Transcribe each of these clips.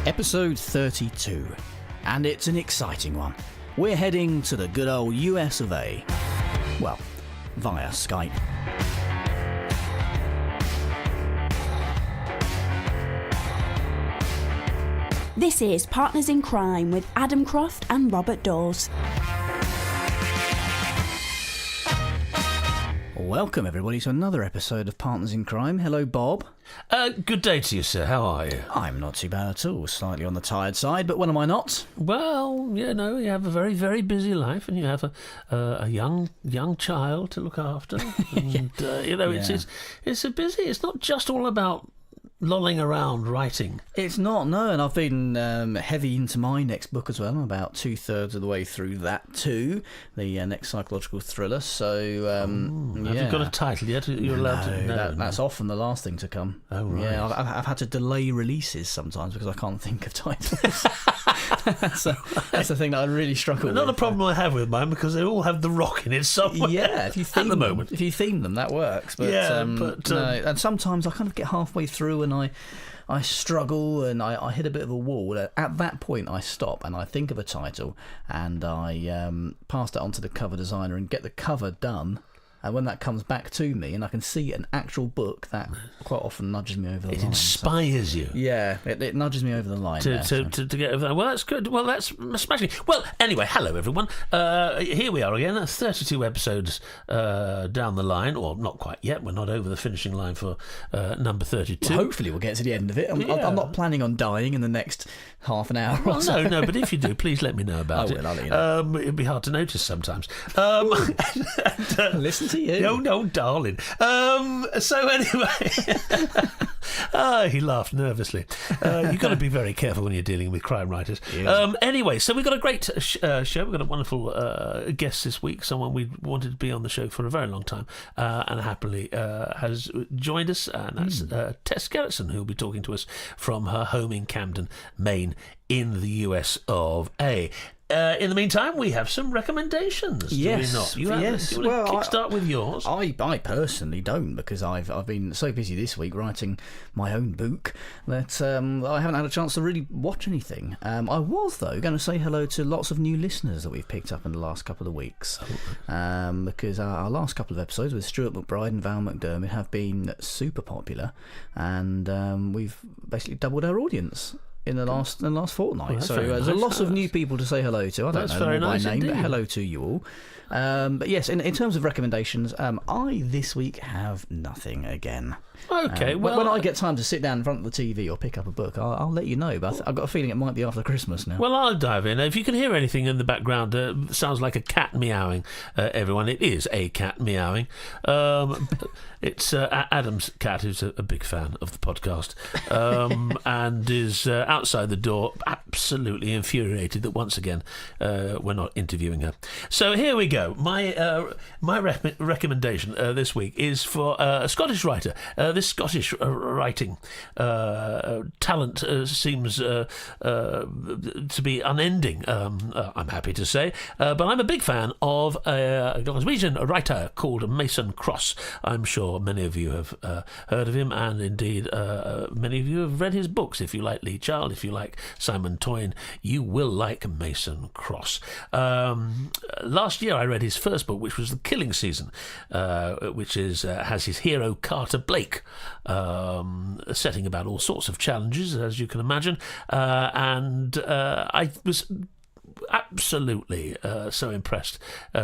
Episode 32, and it's an exciting one. We're heading to the good old US of A. Well, via Skype. This is Partners in Crime with Adam Croft and Robert Dawes. Welcome everybody to another episode of Partners in Crime. Hello Bob. Good day to you, sir. How are you? I'm not too bad at all, slightly on the tired side, but when am I not? Well, you know, you have a very, very busy life, and you have a young child to look after, and it's a busy. It's not just all about lolling around writing. It's not, no, and I've been heavy into my next book as well. I'm about 2/3 of the way through that too, the next psychological thriller. So, have you got a title yet? You're allowed to. No, that's often the last thing to come. Oh right. Yeah, I've had to delay releases sometimes because I can't think of titles. that's the thing that I really struggle with. Not a problem I have with mine because they all have The Rock in it somewhere. Yeah, if you theme at the moment, if you theme them, that works. But, no, and sometimes I kind of get halfway through and I struggle and I hit a bit of a wall. At that point I stop and I think of a title and I pass that on to the cover designer and get the cover done. And when that comes back to me and I can see an actual book, that quite often nudges me over the line. It inspires you. Yeah, it nudges me over the line. To get over that. Well, that's good. Well, that's smashing. Well, anyway, hello everyone. Here we are again. 32 episodes down the line, or not quite yet. We're not over the finishing line for number 32. Well, hopefully we'll get to the end of it. I'm not planning on dying in the next half an hour. Well, no, but if you do, please let me know about it. I'll let you know. It'd be hard to notice sometimes. Listen to you. No, darling. So anyway, he laughed nervously. You've got to be very careful when you're dealing with crime writers. Yeah. Anyway, so we've got a great show. We've got a wonderful guest this week, someone we wanted to be on the show for a very long time, and happily has joined us, and that's Tess Gerritsen, who will be talking to us from her home in Camden, Maine, in the US of A. In the meantime, we have some recommendations. Yes, do we not? Yes. You want to kickstart with yours? I personally don't, because I've been so busy this week writing my own book that I haven't had a chance to really watch anything. I was, though, going to say hello to lots of new listeners that we've picked up in the last couple of weeks, because our last couple of episodes with Stuart McBride and Val McDermott have been super popular, and we've basically doubled our audience in the last fortnight. Well, so there's a lot of new people to say hello to. I don't know them by name, but hello to you all. But yes, in terms of recommendations, I this week have nothing again. Okay, well, when I get time to sit down in front of the TV or pick up a book, I'll let you know. But I've got a feeling it might be after Christmas now. Well, I'll dive in. If you can hear anything in the background, sounds like a cat meowing. Everyone, it is a cat meowing. It's Adam's cat, who's a big fan of the podcast, and is outside the door, absolutely infuriated that once again we're not interviewing her. So here we go. My recommendation this week is for a Scottish writer. This Scottish writing talent seems to be unending, I'm happy to say. But I'm a big fan of a Glaswegian writer called Mason Cross. I'm sure many of you have heard of him, and indeed many of you have read his books. If you like Lee Child, if you like Simon Toyne, you will like Mason Cross. Last year I read his first book, which was The Killing Season, which has his hero Carter Blake, setting about all sorts of challenges, as you can imagine, and I was absolutely so impressed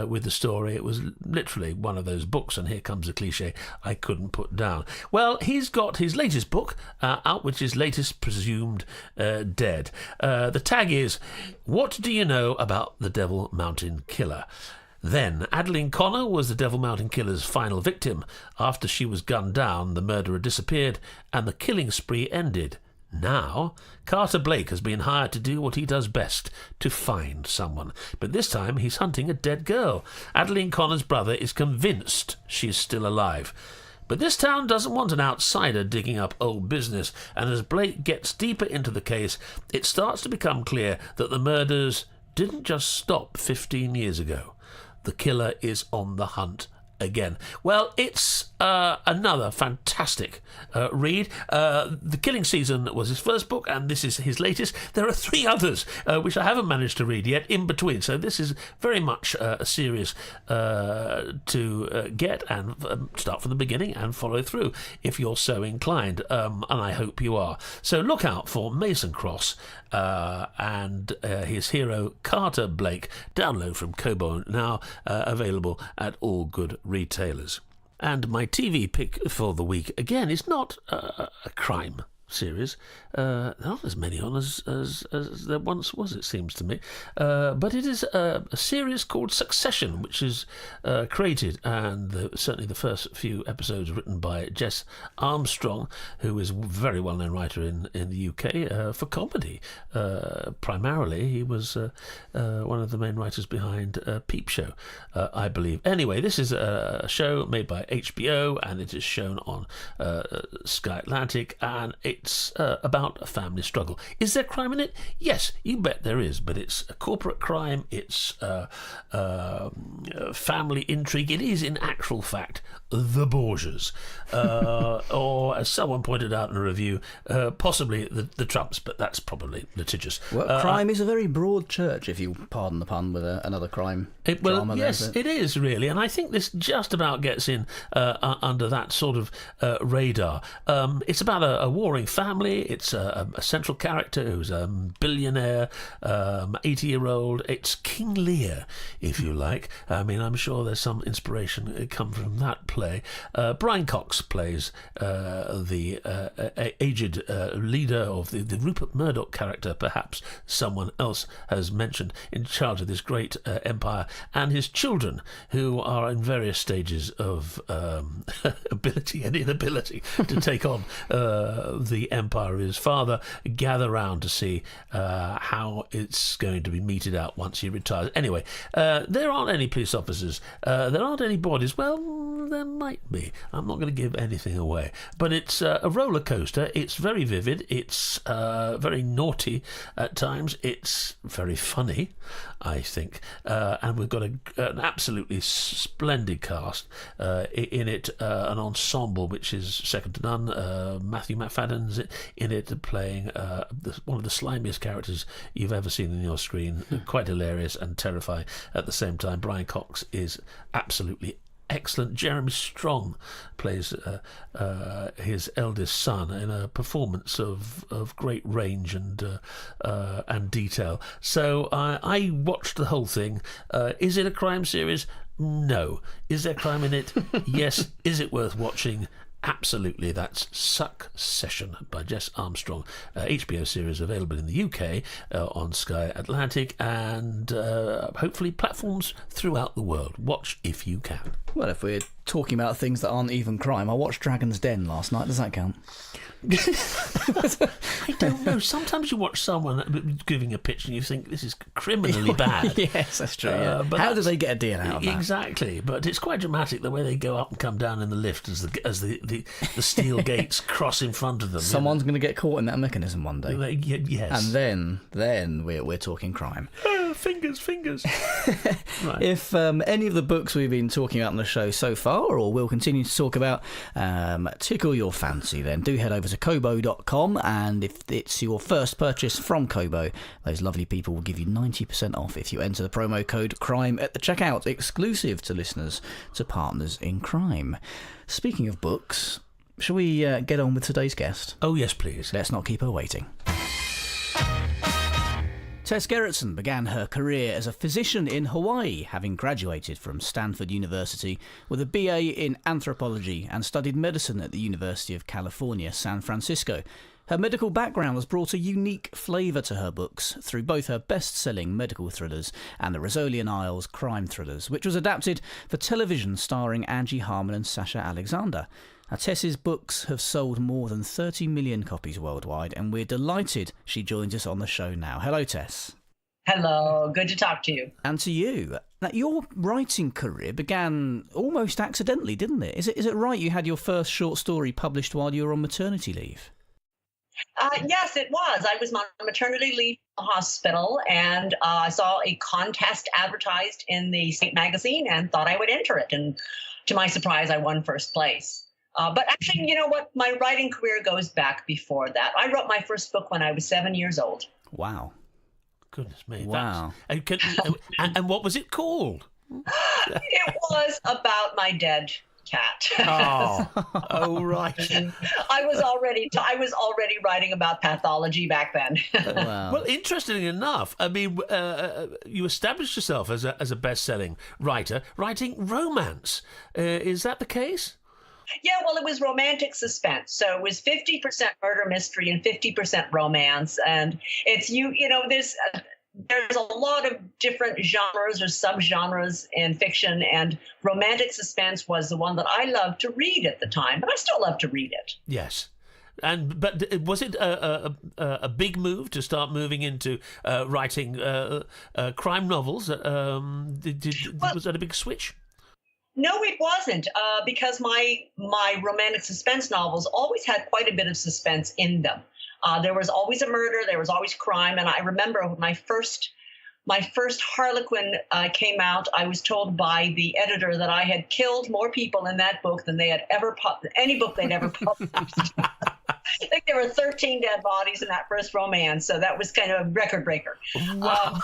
with the story. It was literally one of those books, and here comes a cliche, I couldn't put down. Well, he's got his latest book out, which is Latest Presumed Dead. The tag is, What Do You Know About the Devil Mountain Killer? Then, Adeline Connor was the Devil Mountain Killer's final victim. After she was gunned down, the murderer disappeared, and the killing spree ended. Now, Carter Blake has been hired to do what he does best, to find someone. But this time, he's hunting a dead girl. Adeline Connor's brother is convinced she's still alive. But this town doesn't want an outsider digging up old business, and as Blake gets deeper into the case, it starts to become clear that the murders didn't just stop 15 years ago. The killer is on the hunt again. Well, it's another fantastic read. The Killing Season was his first book, and this is his latest. There are 3 others which I haven't managed to read yet in between, so this is very much a series to get and start from the beginning and follow through if you're so inclined, and I hope you are. So look out for Mason Cross and his hero Carter Blake. Download from Kobo, now available at all good retailers. And my TV pick for the week, again, is not a crime series. There aren't as many on as there once was, it seems to me. But it is a series called Succession, which is created, and certainly the first few episodes written by Jess Armstrong, who is a very well-known writer in the UK for comedy. Primarily, he was one of the main writers behind Peep Show, I believe. Anyway, this is a show made by HBO, and it is shown on Sky Atlantic, and it's about a family struggle. Is there crime in it? Yes, you bet there is, but it's a corporate crime, it's family intrigue. It is, in actual fact, the Borgias. Or, as someone pointed out in a review, possibly the Trumps, but that's probably litigious. Well, crime is a very broad church, if you pardon the pun, with another crime drama. Yes, it is, really, and I think this just about gets in under that sort of radar. It's about a warring family. It's a central character who's a billionaire, 80-year-old. It's King Lear, if you like. I mean, I'm sure there's some inspiration come from that play. Brian Cox plays the aged leader of the Rupert Murdoch character, perhaps someone else has mentioned, in charge of this great empire, and his children, who are in various stages of ability and inability to take on the empire. His father gather round to see how it's going to be meted out once he retires. Anyway, there aren't any police officers. There aren't any bodies. Well, there might be. I'm not going to give anything away. But it's a roller coaster. It's very vivid. It's very naughty at times. It's very funny, I think. And we've got an absolutely splendid cast in it, an ensemble which is second to none. Matthew McFadden's in it, playing one of the slimiest characters you've ever seen on your screen. Quite hilarious and terrifying at the same time. Brian Cox is absolutely excellent. Jeremy Strong plays his eldest son in a performance of great range and detail. So I watched the whole thing. Is it a crime series? No. Is there crime in it? Yes. Is it worth watching? Absolutely. That's Succession by Jess Armstrong. HBO series available in the UK on Sky Atlantic, and hopefully platforms throughout the world. Watch if you can. Well, if we're talking about things that aren't even crime, I watched Dragon's Den last night. Does that count? I don't know. Sometimes you watch someone giving a pitch and you think this is criminally bad. Yes, that's true. But how do they get a deal out of that? Exactly. But it's quite dramatic the way they go up and come down in the lift as the steel gates cross in front of them. Someone's going to get caught in that mechanism one day. Yes. And then we're talking crime. Fingers. Right. If any of the books we've been talking about on the show so far, or will continue to talk about, tickle your fancy, then do head over to kobo.com, and if it's your first purchase from Kobo, those lovely people will give you 90% off if you enter the promo code CRIME at the checkout, exclusive to listeners to Partners in Crime. Speaking of books, shall we get on with today's guest? Oh yes, please. Let's not keep her waiting. Tess Gerritsen began her career as a physician in Hawaii, having graduated from Stanford University with a BA in anthropology and studied medicine at the University of California, San Francisco. Her medical background has brought a unique flavour to her books through both her best-selling medical thrillers and the Rizzoli and Isles crime thrillers, which was adapted for television starring Angie Harmon and Sasha Alexander. Now, Tess's books have sold more than 30 million copies worldwide, and we're delighted she joins us on the show now. Hello, Tess. Hello, good to talk to you. And to you. Now, your writing career began almost accidentally, didn't it? Is it right you had your first short story published while you were on maternity leave? Yes, it was. I was on maternity leave in the hospital, and I saw a contest advertised in the state magazine and thought I would enter it. And to my surprise, I won first place. But actually, you know what? My writing career goes back before that. I wrote my first book when I was 7 years old. Wow. Goodness me. Wow. And what was it called? It was about my dead cat. Oh, right. I was already writing about pathology back then. Wow. Well, interestingly enough, I mean, you established yourself as a best-selling writer, writing romance. Is that the case? Yeah, well, it was romantic suspense. So it was 50% murder mystery and 50% romance. And it's, there's a lot of different genres or subgenres in fiction, and romantic suspense was the one that I loved to read at the time, but I still love to read it. Yes. But was it a big move to start moving into writing crime novels? Was that a big switch? No, it wasn't, because my romantic suspense novels always had quite a bit of suspense in them. There was always a murder, there was always crime, and I remember when my first Harlequin came out, I was told by the editor that I had killed more people in that book than they had ever any book they'd ever published. I think there were 13 dead bodies in that first romance, so that was kind of a record breaker. Wow.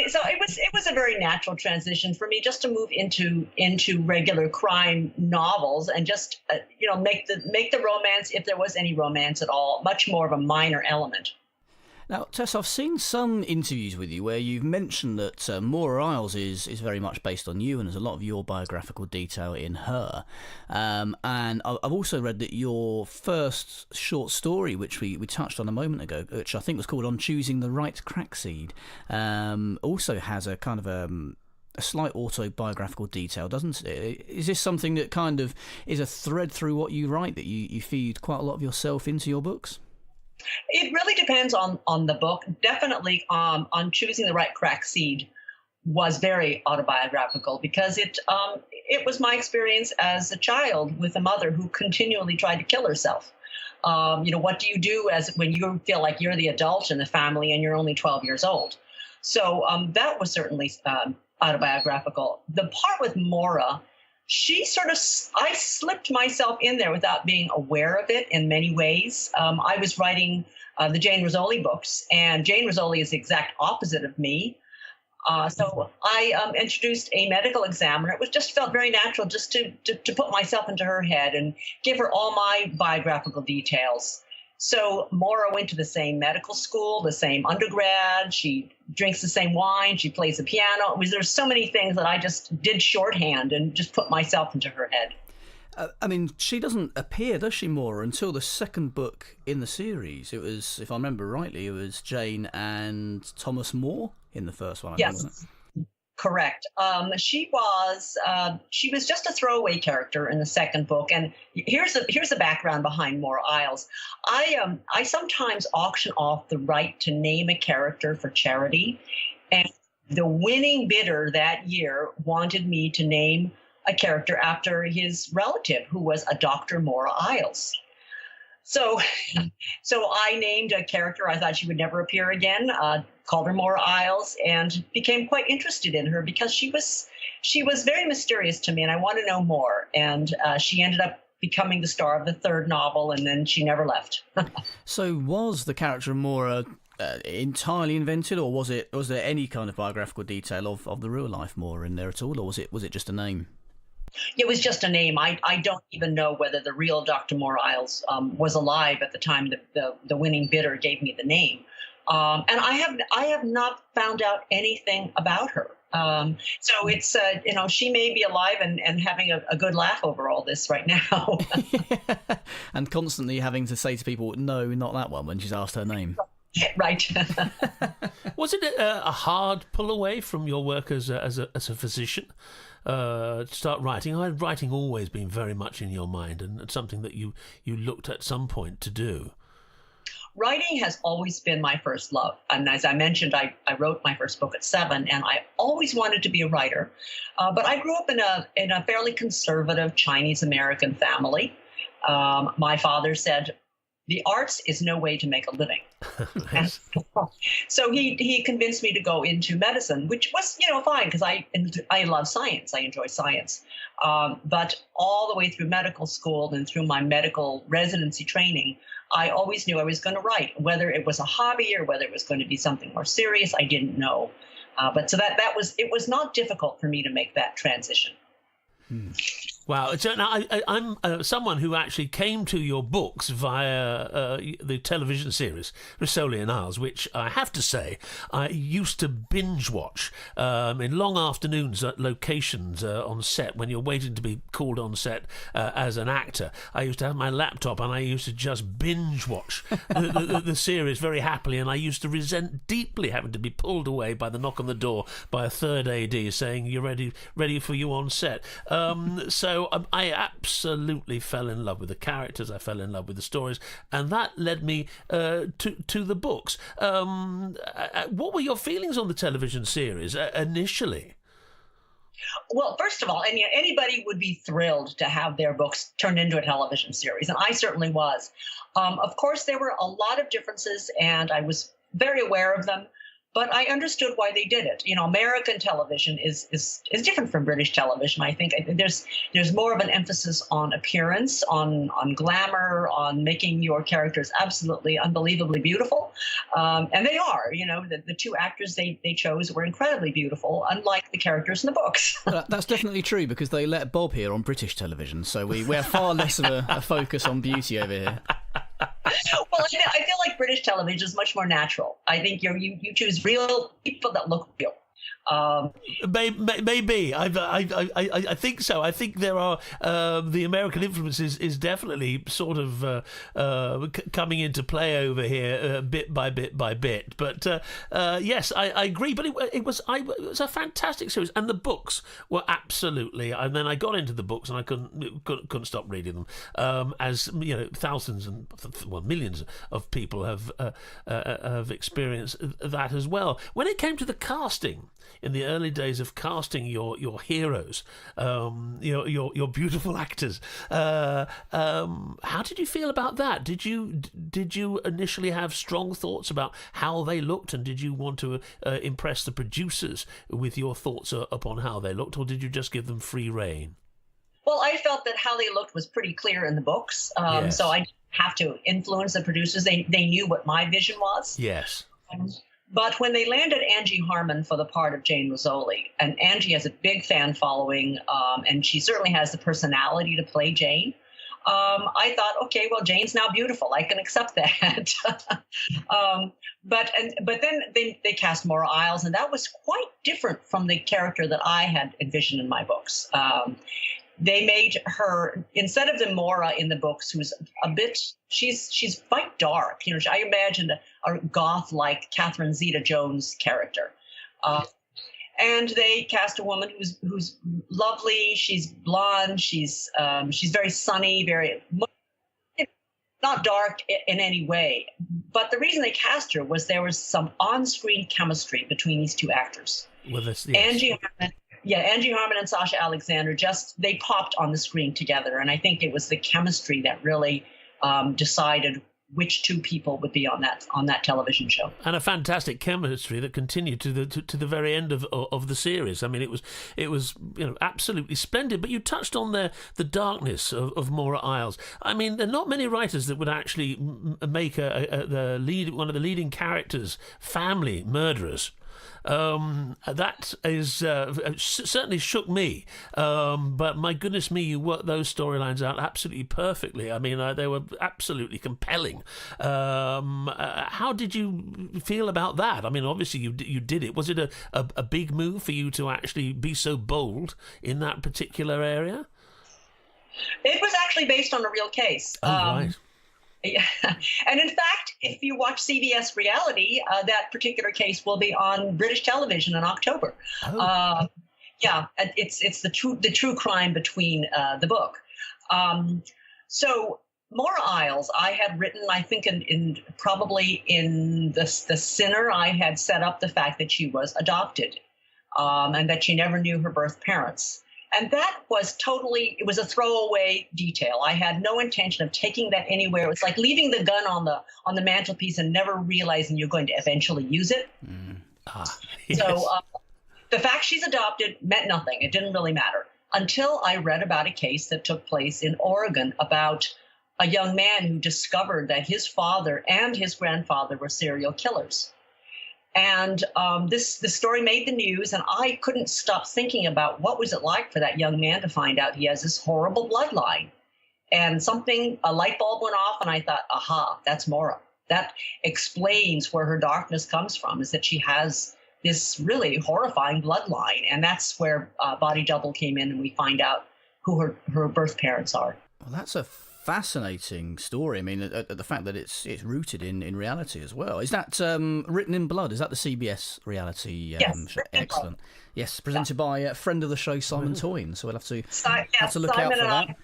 So it was a very natural transition for me just to move into regular crime novels and just make the romance, if there was any romance at all, much more of a minor element. Now, Tess, I've seen some interviews with you where you've mentioned that Maura Isles is very much based on you, and there's a lot of your biographical detail in her. And I've also read that your first short story, which we touched on a moment ago, which I think was called On Choosing the Right Crack Seed, also has a kind of a slight autobiographical detail, doesn't it? Is this something that kind of is a thread through what you write, that you feed quite a lot of yourself into your books? It really depends on the book. Definitely on Choosing the Right Crack Seed was very autobiographical, because it was my experience as a child with a mother who continually tried to kill herself. What do you do when you feel like you're the adult in the family and you're only 12 years old? So that was certainly autobiographical. The part with Maura, I slipped myself in there without being aware of it in many ways. I was writing the Jane Rizzoli books, and Jane Rizzoli is the exact opposite of me. So I introduced a medical examiner. It just felt very natural just to put myself into her head and give her all my biographical details. So Maura went to the same medical school, the same undergrad. She drinks the same wine. She plays the piano. There's so many things that I just did shorthand and just put myself into her head. I mean, she doesn't appear, does she, Maura, until the second book in the series? It was, if I remember rightly, it was Jane and Thomas More in the first one. Yes. Wasn't it? Correct. She was just a throwaway character in the second book. And here's the background behind Maura Isles. I sometimes auction off the right to name a character for charity, and the winning bidder that year wanted me to name a character after his relative, who was a Dr. Maura Isles. So I named a character. I thought she would never appear again, called her Maura Isles, and became quite interested in her because she was very mysterious to me, and I want to know more. And she ended up becoming the star of the third novel, and then she never left. So was the character of Maura entirely invented, or was there any kind of biographical detail of the real life Maura in there at all, or was it just a name? It was just a name. I don't even know whether the real Dr. Maura Isles was alive at the time that the winning bidder gave me the name. And I have not found out anything about her. So it's, she may be alive and having a good laugh over all this right now. And constantly having to say to people, no, not that one, when she's asked her name. Right. Was it a hard pull away from your work as a physician to start writing? Had writing always been very much in your mind, and it's something that you looked at some point to do? Writing has always been my first love. And as I mentioned, I wrote my first book at 7, and I always wanted to be a writer. But I grew up in a fairly conservative Chinese-American family. My father said, the arts is no way to make a living. Nice. So he convinced me to go into medicine, which was, fine, because I love science. I enjoy science. But all the way through medical school and through my medical residency training, I always knew I was going to write. Whether it was a hobby or whether it was going to be something more serious, I didn't know. But so it was not difficult for me to make that transition. Wow. So now I'm someone who actually came to your books via the television series Rizzoli and Isles, which I have to say I used to binge watch in long afternoons at locations on set when you're waiting to be called on set as an actor. I used to have my laptop and I used to just binge watch the series very happily, and I used to resent deeply having to be pulled away by the knock on the door by a third AD saying you're ready for you on set. So I absolutely fell in love with the characters. I fell in love with the stories, and that led me to the books. What were your feelings on the television series initially? Well, first of all, anybody would be thrilled to have their books turned into a television series, and I certainly was. Of course, there were a lot of differences, and I was very aware of them. But I understood why they did it. American television is different from British television. I think there's more of an emphasis on appearance, on glamour, on making your characters absolutely unbelievably beautiful, and they are. The two actors they chose were incredibly beautiful, unlike the characters in the books. That's definitely true, because they let Bob here on British television, so we have far less of a focus on beauty over here. Well, I feel like British television is much more natural. I think you choose real people that look real. Maybe I think so. I think there are the American influence is definitely sort of coming into play over here bit by bit by bit. But yes, I agree. But it was a fantastic series, and the books were absolutely. And then I got into the books, and I couldn't stop reading them. As thousands and millions of people have experienced that as well. When it came to the casting, in the early days of casting your heroes, your beautiful actors, how did you feel about that? Did you initially have strong thoughts about how they looked, and did you want to impress the producers with your thoughts upon how they looked, or did you just give them free rein? Well, I felt that how they looked was pretty clear in the books, Yes. so I didn't have to influence the producers. They knew what my vision was. Yes. But when they landed Angie Harmon for the part of Jane Rizzoli, and Angie has a big fan following, and she certainly has the personality to play Jane, I thought, okay, well, Jane's now beautiful. I can accept that. But then they cast Maura Isles, and that was quite different from the character that I had envisioned in my books. They made her, instead of the Maura in the books, who's she's quite dark. I imagined a goth-like Catherine Zeta-Jones character. And they cast a woman who's lovely. She's blonde. She's very sunny, very not dark in any way. But the reason they cast her was there was some on-screen chemistry between these two actors. Well, yes. Angie Harmon and Sasha Alexander they popped on the screen together, and I think it was the chemistry that really decided which two people would be on that television show. And a fantastic chemistry that continued to the very end of the series. I mean, it was absolutely splendid. But you touched on the darkness of Maura Isles. I mean, there are not many writers that would actually make one of the leading characters family murderers. That is certainly shook me, but my goodness me, you worked those storylines out absolutely perfectly. I mean, they were absolutely compelling. How did you feel about that? I mean, obviously you did it. Was it a big move for you to actually be so bold in that particular area? It was actually based on a real case. Oh, right. Yeah. And in fact, if you watch CBS Reality, that particular case will be on British television in October. Oh. Yeah, it's the true crime between the book. So Maura Isles, I had written, I think probably in the Sinner, I had set up the fact that she was adopted, and that she never knew her birth parents. And that was it was a throwaway detail. I had no intention of taking that anywhere. It was like leaving the gun on the mantelpiece and never realizing you're going to eventually use it. Yes. So the fact she's adopted meant nothing. It didn't really matter until I read about a case that took place in Oregon about a young man who discovered that his father and his grandfather were serial killers. And this story made the news, and I couldn't stop thinking about what was it like for that young man to find out he has this horrible bloodline. And a light bulb went off, and I thought, aha, that's Maura. That explains where her darkness comes from, is that she has this really horrifying bloodline. And that's where Body Double came in, and we find out who her birth parents are. Well, that's a fascinating story. I mean, the fact that it's rooted in reality as well. Is that Written in Blood? Is that the CBS reality show? Excellent. Yes, presented by a friend of the show, Simon Toyne. So we'll have to look out for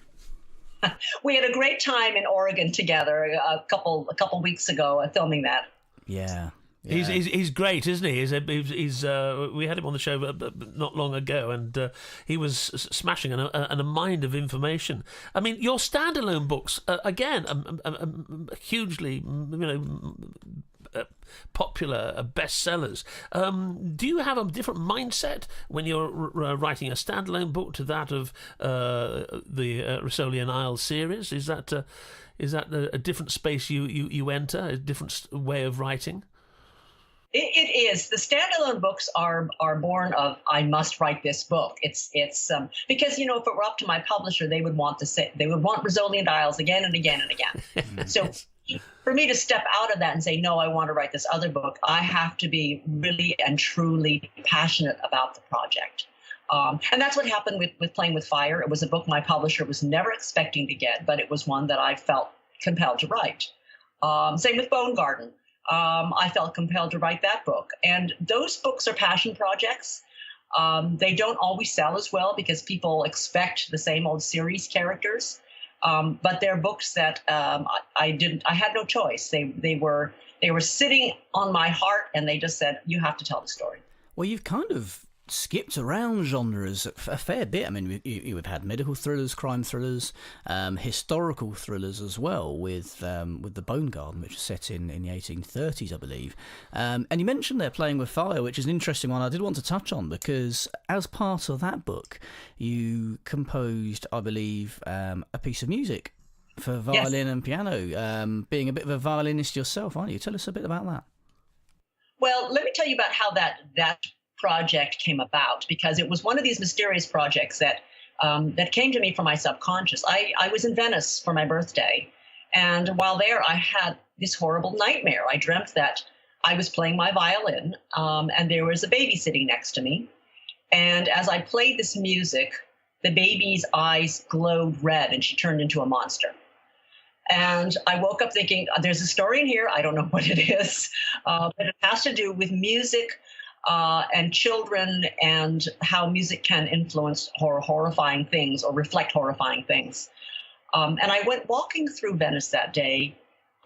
that. We had a great time in Oregon together a couple weeks ago filming that. Yeah. Yeah. He's great, isn't he? We had him on the show not long ago, and he was smashing and a mind of information. I mean, your standalone books, again, hugely, popular bestsellers. Do you have a different mindset when you're writing a standalone book to that of the Rizzoli and Isles series? Is that a different space you enter, a different way of writing? It is. The standalone books are born of, I must write this book. It's because, if it were up to my publisher, they would want Rizzoli and Isles again and again and again. So for me to step out of that and say, no, I want to write this other book, I have to be really and truly passionate about the project. And that's what happened with Playing with Fire. It was a book my publisher was never expecting to get, but it was one that I felt compelled to write. Same with Bone Garden. I felt compelled to write that book. And those books are passion projects. They don't always sell as well because people expect the same old series characters. But they're books that I had no choice. They were sitting on my heart, and they just said, you have to tell the story. Well, you've kind of skipped around genres a fair bit. I mean, you've had medical thrillers, crime thrillers, historical thrillers as well, with the Bone Garden, which is set in the 1830s, I believe. And you mentioned there Playing with Fire, which is an interesting one I did want to touch on, because as part of that book, you composed, I believe, a piece of music for violin and piano, being a bit of a violinist yourself, aren't you? Tell us a bit about that. Well, let me tell you about how that project came about, because it was one of these mysterious projects that came to me from my subconscious. I was in Venice for my birthday, and while there, I had this horrible nightmare. I dreamt that I was playing my violin, and there was a baby sitting next to me. And as I played this music, the baby's eyes glowed red, and she turned into a monster. And I woke up thinking, there's a story in here. I don't know what it is, but it has to do with music and children, and how music can influence horrifying things or reflect horrifying things. And I went walking through Venice that day.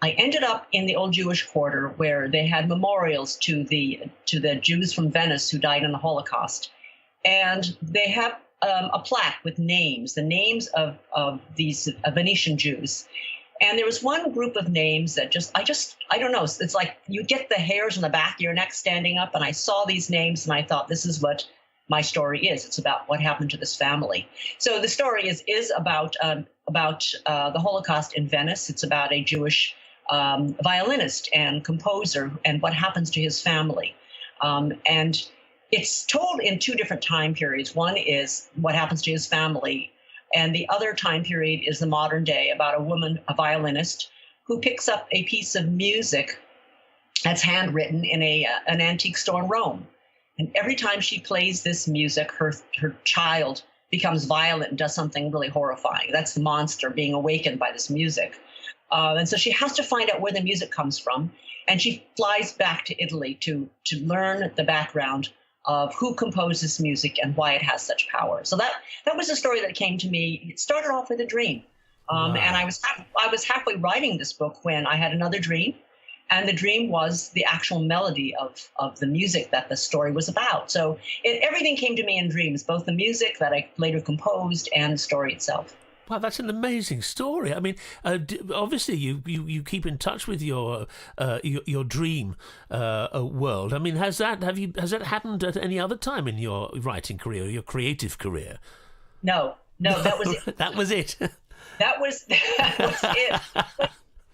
I ended up in the old Jewish quarter where they had memorials to the Jews from Venice who died in the Holocaust. And they have a plaque with names, the names of these Venetian Jews. And there was one group of names that I don't know. It's like you get the hairs on the back of your neck standing up. And I saw these names and I thought, this is what my story is. It's about what happened to this family. So the story is about the Holocaust in Venice. It's about a Jewish violinist and composer and what happens to his family. And it's told in two different time periods. One is what happens to his family, and the other time period is the modern day, about a woman, a violinist, who picks up a piece of music that's handwritten in an antique store in Rome. And every time she plays this music, her child becomes violent and does something really horrifying. That's the monster being awakened by this music. And so she has to find out where the music comes from. And she flies back to Italy to learn the background of who composed this music and why it has such power. So that was a story that came to me. It started off with a dream. Wow. And I was halfway writing this book when I had another dream. And the dream was the actual melody of the music that the story was about. So everything came to me in dreams, both the music that I later composed and the story itself. Wow, that's an amazing story. I mean, obviously you keep in touch with your dream world. I mean, has that happened at any other time in your writing career, your creative career? No, that was it. That was it. That was it.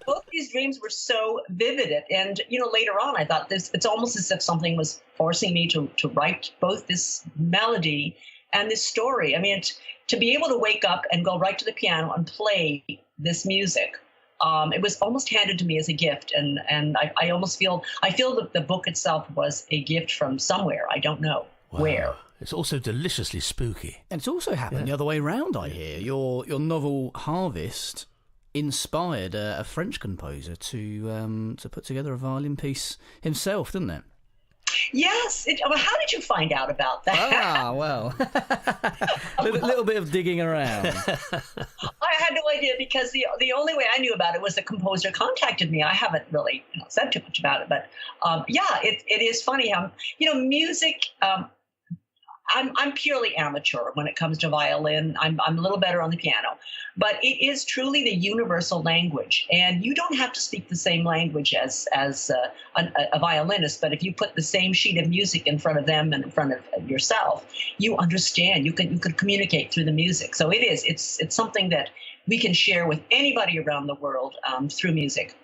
Both these dreams were so vivid, and later on, I thought it's almost as if something was forcing me to write both this melody and this story. I mean, to be able to wake up and go right to the piano and play this music, it was almost handed to me as a gift, and I almost feel that the book itself was a gift from somewhere. I don't know where. It's also deliciously spooky. And it's also happened the other way around, I hear. Your novel Harvest inspired a French composer to put together a violin piece himself, didn't it? Yes. How did you find out about that? Ah, well, a little bit of digging around. I had no idea, because the only way I knew about it was the composer contacted me. I haven't really said too much about it, but it is funny how music. I'm purely amateur when it comes to violin. I'm a little better on the piano, but it is truly the universal language, and you don't have to speak the same language as a violinist. But if you put the same sheet of music in front of them and in front of yourself, you understand. You can communicate through the music. So it's something that we can share with anybody around the world through music.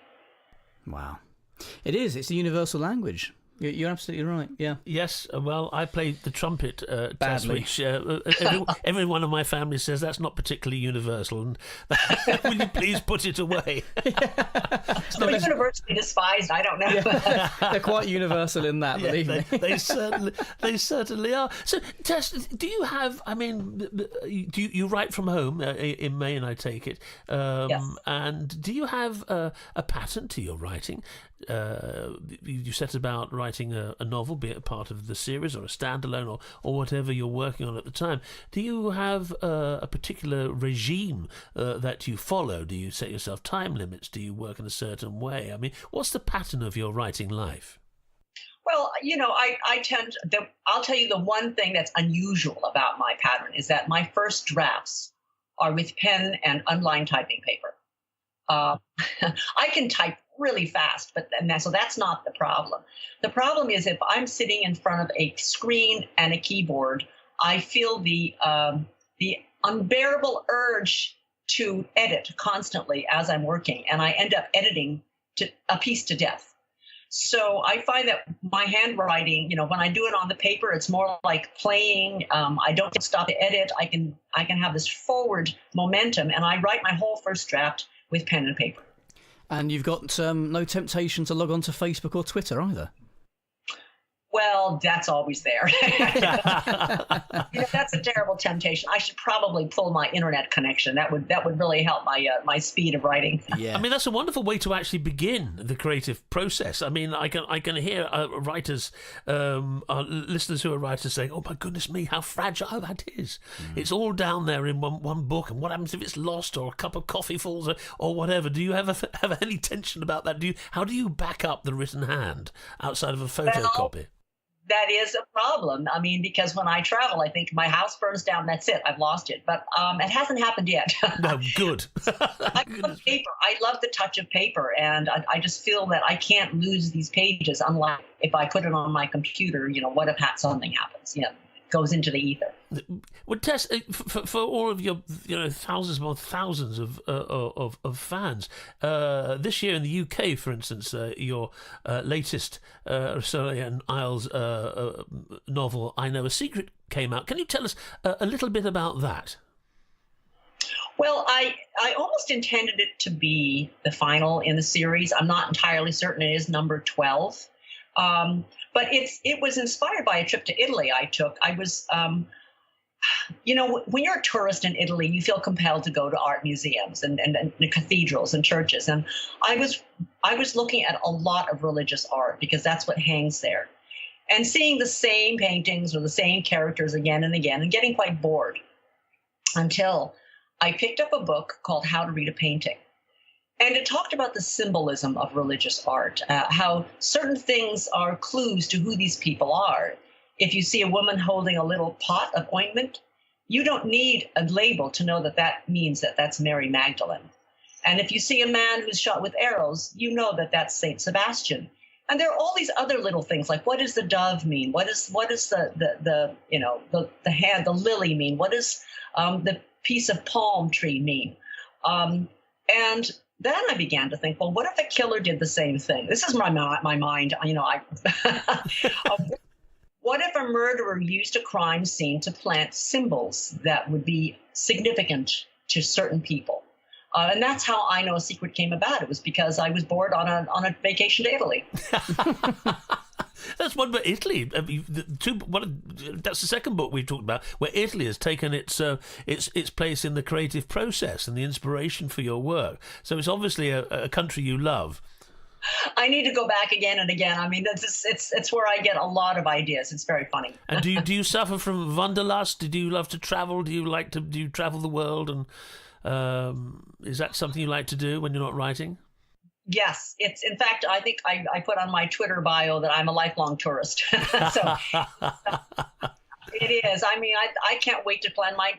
Wow, it is. It's a universal language. You're absolutely right, yeah. Yes, well, I played the trumpet, Tess, badly. which everyone in my family says that's not particularly universal, and will you please put it away? It's not universally despised, I don't know. Yeah. They're quite universal in that, believe me. They certainly are. So, Tess, do you have, do you write from home in Maine, I take it? Yes. And do you have a pattern to your writing? You set about writing a novel, be it a part of the series or a standalone or whatever you're working on at the time. Do you have a particular regime that you follow? Do you set yourself time limits? Do you work in a certain way? I mean, what's the pattern of your writing life? Well, I'll tell you the one thing that's unusual about my pattern is that my first drafts are with pen and unlined typing paper. I can type really fast, so that's not the problem. The problem is if I'm sitting in front of a screen and a keyboard, I feel the unbearable urge to edit constantly as I'm working, and I end up editing a piece to death. So I find that my handwriting, when I do it on the paper, it's more like playing. I don't stop to edit. I can have this forward momentum, and I write my whole first draft with pen and paper. And you've got no temptation to log on to Facebook or Twitter either? Well, that's always there. That's a terrible temptation. I should probably pull my internet connection. That would really help my speed of writing. Yeah. I mean, that's a wonderful way to actually begin the creative process. I mean, I can hear writers, listeners who are writers saying, "Oh my goodness me, how fragile that is! It's all down there in one book, and what happens if it's lost or a cup of coffee falls or whatever?" Do you have any tension about that? How do you back up the written hand outside of a photocopy? That is a problem. I mean, because when I travel, I think my house burns down. That's it. I've lost it. But it hasn't happened yet. No, good. I love paper. I love the touch of paper. And I just feel that I can't lose these pages. Unlike if I put it on my computer, what if something happens? It goes into the ether. Well, Tess, for all of your thousands upon thousands of fans, this year in the UK, for instance, your latest Rizzoli and Isles novel, I Know a Secret, came out. Can you tell us a little bit about that? Well, I almost intended it to be the final in the series. I'm not entirely certain it is number 12. But it was inspired by a trip to Italy I took. I was, when you're a tourist in Italy, you feel compelled to go to art museums and cathedrals and churches. And I was looking at a lot of religious art because that's what hangs there. And seeing the same paintings or the same characters again and again and getting quite bored until I picked up a book called How to Read a Painting. And it talked about the symbolism of religious art, how certain things are clues to who these people are. If you see a woman holding a little pot of ointment, you don't need a label to know that that means that that's Mary Magdalene. And if you see a man who's shot with arrows, you know that that's Saint Sebastian. And there are all these other little things, like what does the dove mean? What is the hand, the lily mean? What does the piece of palm tree mean? And then I began to think, well, what if a killer did the same thing? This is my mind. What if a murderer used a crime scene to plant symbols that would be significant to certain people? And that's how I Know a Secret came about. It was because I was bored on a vacation to Italy. That's one, but Italy. That's the second book we've talked about, where Italy has taken its place in the creative process and the inspiration for your work. So it's obviously a country you love. I need to go back again and again. I mean, it's where I get a lot of ideas. It's very funny. And do you suffer from wanderlust? Do you love to travel? Do you travel the world? And is that something you like to do when you're not writing? Yes, it's in fact, I think I put on my Twitter bio that I'm a lifelong tourist. So it is. I mean, I can't wait to plan my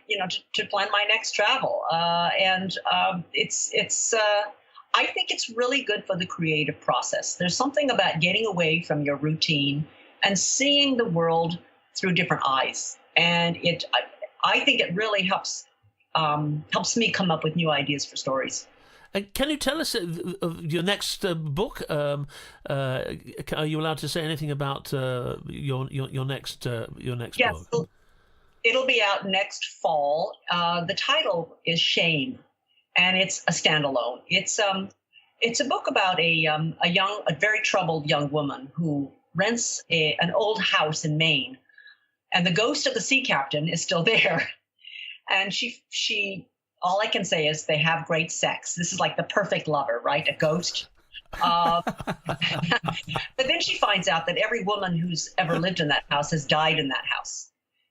next travel. I think it's really good for the creative process. There's something about getting away from your routine and seeing the world through different eyes, and I think it really helps me come up with new ideas for stories. And can you tell us your next book? Are you allowed to say anything about your next yes, book? It'll be out next fall. The title is Shame, and it's a standalone. It's a book about a very troubled young woman who rents an old house in Maine, and the ghost of the sea captain is still there, and she. All I can say is they have great sex. This is like the perfect lover, right? A ghost. But then she finds out that every woman who's ever lived in that house has died in that house.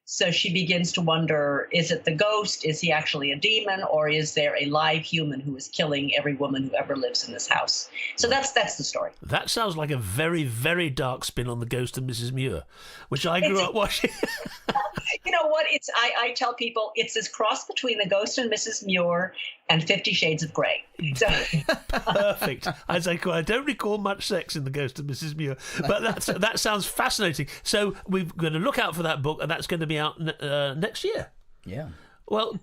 So she begins to wonder, is it the ghost? Is he actually a demon? Or is there a live human who is killing every woman who ever lives in this house? So that's the story. That sounds like a very, very dark spin on The Ghost of Mrs. Muir, which I grew up watching. You know what? I tell people it's this cross between The Ghost and Mrs. Muir and 50 Shades of Grey. So. Perfect. I don't recall much sex in The Ghost of Mrs. Muir, but that sounds fascinating. So we're going to look out for that book, and that's going to be out next year. Yeah. Well,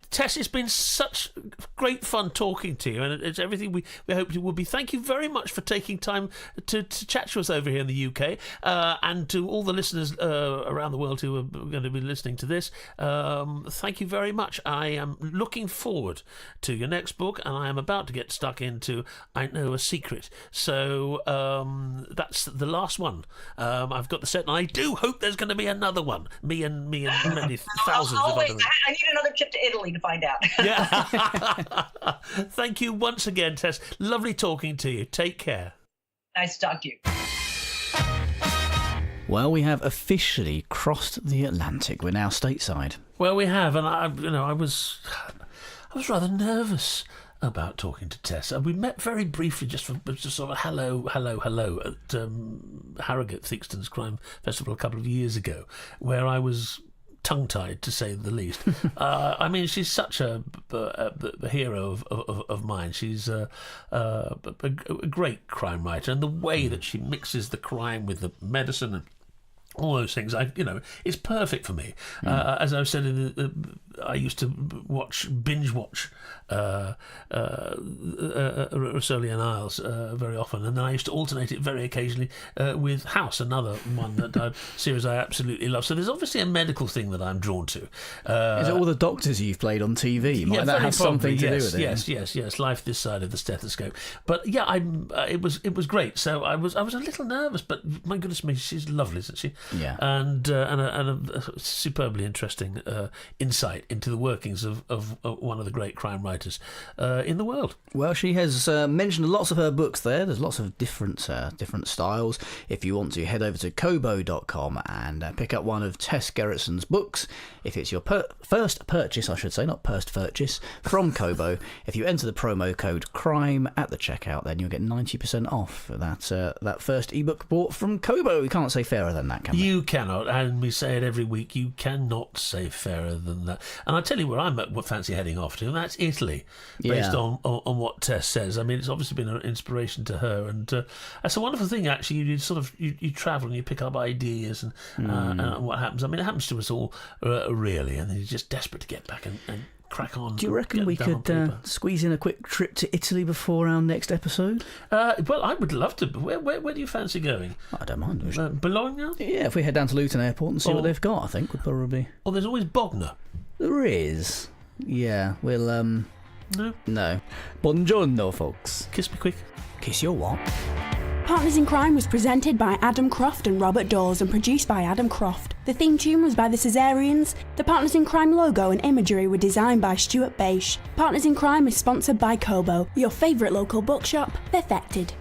Tess, it's been such great fun talking to you, and it's everything we hoped it would be. Thank you very much for taking time to chat to us over here in the UK, and to all the listeners around the world who are going to be listening to this. Thank you very much. I am looking forward to your next book, and I am about to get stuck into I Know a Secret. So that's the last one. I've got the set, and I do hope there's going to be another one. Me and many thousands of others. I need another trip to Italy to find out. Yeah. Thank you once again, Tess. Lovely talking to you. Take care. Nice to talk to you. Well, we have officially crossed the Atlantic. We're now stateside. Well, we have, and I was rather nervous about talking to Tess. We met very briefly, just sort of hello at Harrogate Theakston's Crime Festival a couple of years ago, where I was tongue-tied, to say the least. I mean, she's such a hero of mine. She's a great crime writer, and the way that she mixes the crime with the medicine and all those things, it's perfect for me. As I've said, I used to binge watch Rizzoli and Isles very often, and then I used to alternate it very occasionally with House, another one series I absolutely love. So there's obviously a medical thing that I'm drawn to. Is it all the doctors you've played on TV? Might that have something to do with it? Yes. Life this side of the stethoscope. But yeah, it was great. So I was a little nervous, but my goodness me, she's lovely, isn't she? Yeah. and a superbly interesting insight into the workings of one of the great crime writers in the world. Well, she has mentioned lots of her books there. There's lots of different styles. If you want to, head over to kobo.com and pick up one of Tess Gerritsen's books. If it's your first purchase, I should say, not first purchase, from Kobo, if you enter the promo code CRIME at the checkout, then you'll get 90% off that first ebook bought from Kobo. We can't say fairer than that, can we? You cannot, and we say it every week, you cannot say fairer than that. And I'll tell you where I fancy heading off to, and that's Italy, based on what Tess says. I mean, it's obviously been an inspiration to her, and that's a wonderful thing, actually. You travel and you pick up ideas and what happens. I mean, it happens to us all, really, and you're just desperate to get back and crack on. Do you reckon we could squeeze in a quick trip to Italy before our next episode? Well, I would love to. Where do you fancy going? I don't mind. Bologna? Yeah, if we head down to Luton Airport and see what they've got, I think would probably... Or there's always Bognor. There is. Yeah, we'll... No. Buongiorno, folks. Kiss me quick. Kiss your what? Partners in Crime was presented by Adam Croft and Robert Dawes and produced by Adam Croft. The theme tune was by the Caesareans. The Partners in Crime logo and imagery were designed by Stuart Bache. Partners in Crime is sponsored by Kobo, your favourite local bookshop, perfected.